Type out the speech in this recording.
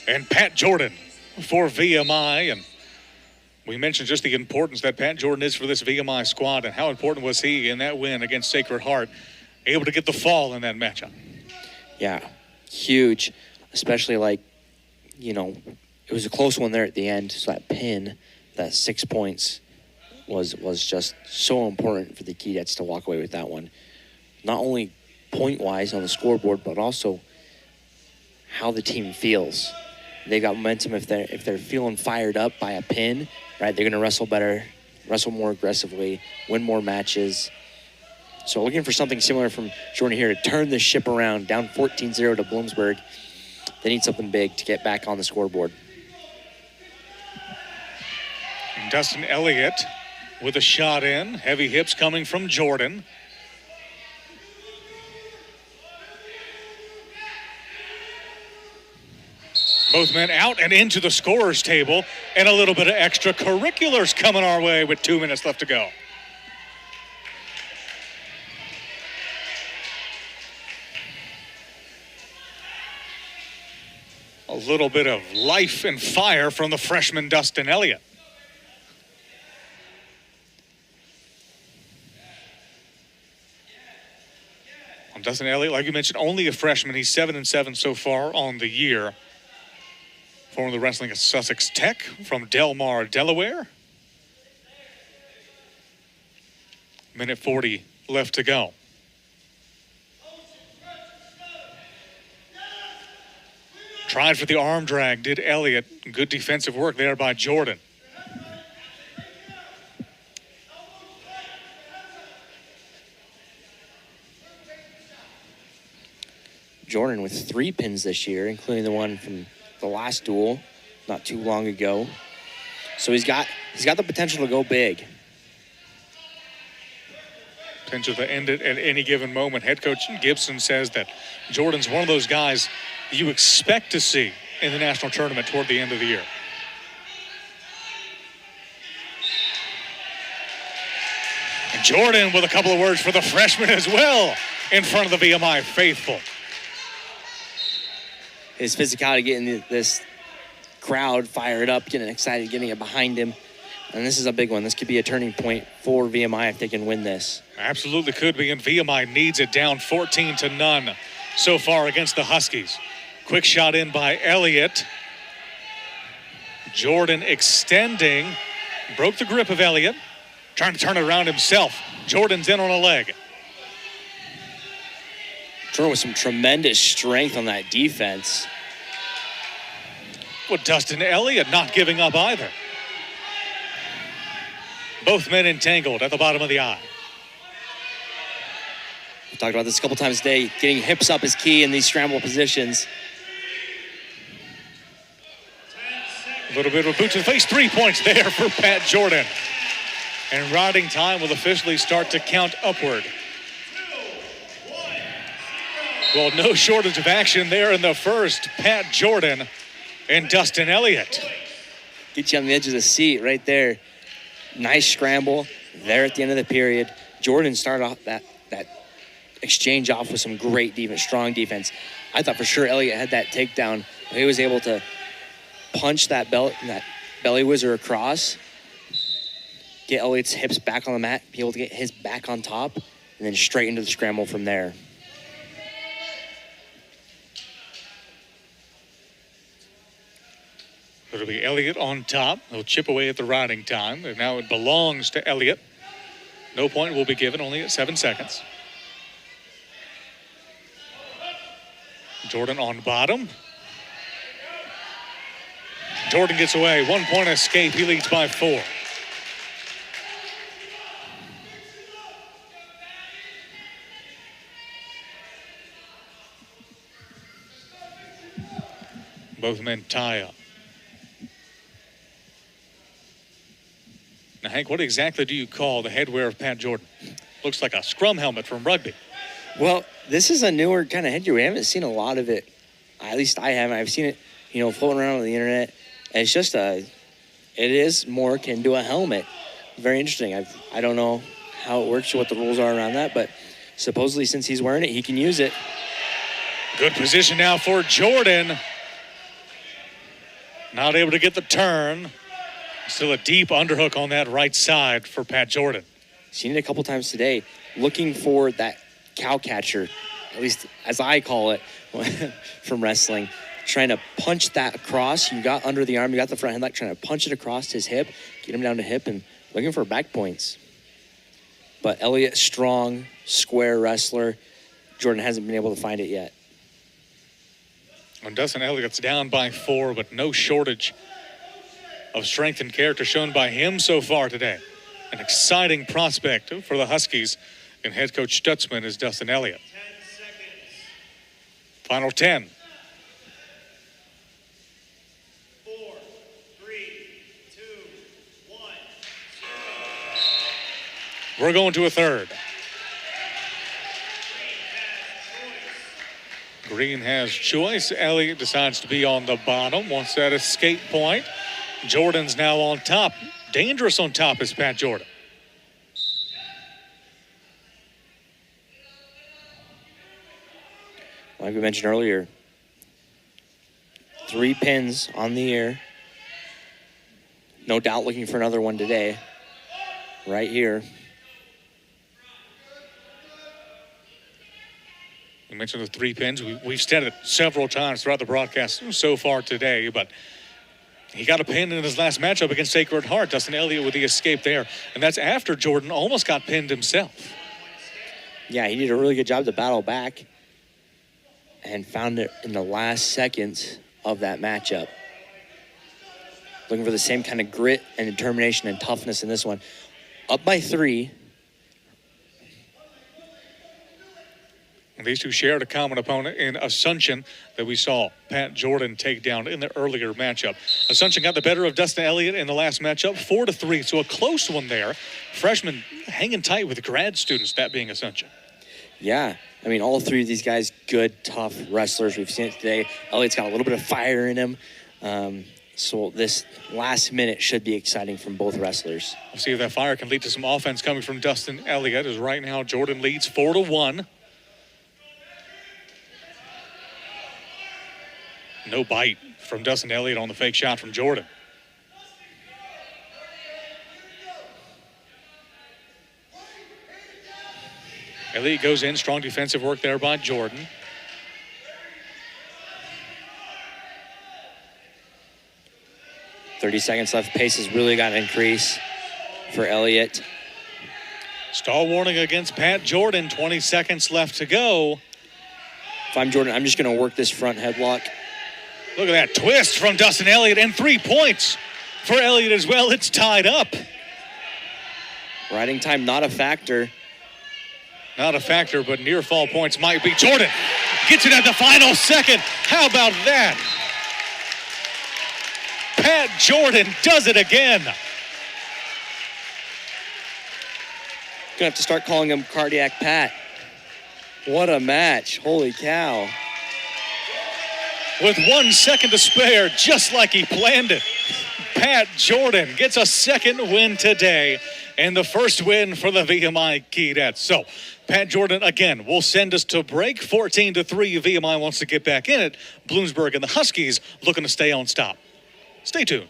and Pat Jordon for VMI. And we mentioned just the importance that Pat Jordon is for this VMI squad, and how important was he in that win against Sacred Heart, able to get the fall in that matchup. Yeah, huge, especially it was a close one there at the end. So that pin, that 6 points, was just so important for the Keydets to walk away with that one. Not only point-wise on the scoreboard, but also how the team feels. They've got momentum. If they're feeling fired up by a pin, right, they're going to wrestle better, wrestle more aggressively, win more matches. So looking for something similar from Jordon here to turn the ship around, down 14-0 to Bloomsburg. They need something big to get back on the scoreboard. And Dustin Elliott with a shot in. Heavy hips coming from Jordon. Both men out and into the scorer's table, and a little bit of extracurriculars coming our way with 2 minutes left to go. A little bit of life and fire from the freshman Dustin Elliott. Dustin Elliott, like you mentioned, only a freshman. He's 7-7 so far on the year. Formerly wrestling at Sussex Tech from Del Mar, Delaware. Minute 40 left to go. Tried for the arm drag, did Elliott. Good defensive work there by Jordon. Jordon with 3 pins this year, including the one from the last duel not too long ago. So he's got the potential to go big. Potential to end it at any given moment. Head coach Gibson says that Jordon's one of those guys you expect to see in the national tournament toward the end of the year. And Jordon with a couple of words for the freshman as well in front of the VMI faithful. His physicality, getting this crowd fired up, getting excited, getting it behind him. And this is a big one. This could be a turning point for VMI if they can win this. Absolutely could be, and VMI needs it, down 14-0 so far against the Huskies. Quick shot in by Elliott. Jordon extending, broke the grip of Elliott, trying to turn it around himself. Jordon's in on a leg. Jordon with some tremendous strength on that defense. Well, Dustin Elliott not giving up either. Both men entangled at the bottom of the eye. We've talked about this a couple times today. Getting hips up is key in these scramble positions. A little bit of a boot to the face. 3 points there for Pat Jordon. And riding time will officially start to count upward. Well, no shortage of action there in the first. Pat Jordon and Dustin Elliott. Get you on the edge of the seat right there. Nice scramble there at the end of the period. Jordon started off that exchange off with some great defense, strong defense. I thought for sure Elliott had that takedown. He was able to punch that belly whizzer across, get Elliott's hips back on the mat, be able to get his back on top, and then straight into the scramble from there. It'll be Elliott on top. He'll chip away at the riding time. And now it belongs to Elliott. No point will be given, only at 7 seconds. Jordon on bottom. Jordon gets away. 1 point escape. He leads by 4. Both men tie up. Now, Hank, what exactly do you call the headwear of Pat Jordon? Looks like a scrum helmet from rugby. Well, this is a newer kind of headgear. We haven't seen a lot of it. At least I haven't. I've seen it, floating around on the internet. And it's just it is more akin to a helmet. Very interesting. I don't know how it works or what the rules are around that, but supposedly since he's wearing it, he can use it. Good position now for Jordon. Not able to get the turn. Still a deep underhook on that right side for Pat Jordon. Seen it a couple times today, looking for that cow catcher, at least as I call it from wrestling, trying to punch that across. You got under the arm, you got the front headlock, trying to punch it across his hip, get him down to hip, and looking for back points. But Elliott, strong, square wrestler. Jordon hasn't been able to find it yet. And Dustin Elliott's down by 4, but no shortage of strength and character shown by him so far today. An exciting prospect for the Huskies, and head coach Stutzman is Dustin Elliott. 10 seconds. Final 10. 4, 3, 2, 1, 0. We're going to a third. Green has choice. Elliott decides to be on the bottom, wants that escape point. Jordan's now on top. Dangerous on top is Pat Jordon. Like we mentioned earlier, 3 pins on the air. No doubt looking for another one today. Right here. We mentioned the 3 pins. We've said it several times throughout the broadcast so far today, but he got a pin in his last matchup against Sacred Heart. Dustin Elliott with the escape there. And that's after Jordon almost got pinned himself. Yeah, he did a really good job to battle back and found it in the last seconds of that matchup. Looking for the same kind of grit and determination and toughness in this one. Up by 3. And these two shared a common opponent in Assumption that we saw Pat Jordon take down in the earlier matchup. Assumption got the better of Dustin Elliott in the last matchup, 4-3, so a close one there. Freshman hanging tight with grad students, that being Assumption. Yeah, I mean, all 3 of these guys, good, tough wrestlers. We've seen it today. Elliott's got a little bit of fire in him. So this last minute should be exciting from both wrestlers. We'll see if that fire can lead to some offense coming from Dustin Elliott, as right now Jordon leads 4-1. No bite from Dustin Elliott on the fake shot from Jordon. Elliott goes in, strong defensive work there by Jordon. .30 seconds left. Pace has really got to increase for Elliott. Stall warning against Pat Jordon. 20 seconds left to go. If I'm Jordon, I'm just going to work this front headlock. Look at that twist from Dustin Elliott, and 3 points for Elliott as well. It's tied up. Riding time not a factor. Not a factor, but near fall points might be. Jordon gets it at the final second. How about that? Pat Jordon does it again. Gonna have to start calling him Cardiac Pat. What a match. Holy cow. With 1 second to spare, just like he planned it, Pat Jordon gets a second win today and the first win for the VMI Keydets. So Pat Jordon, again, will send us to break. 14-3, VMI wants to get back in it. Bloomsburg and the Huskies looking to stay on stop. Stay tuned.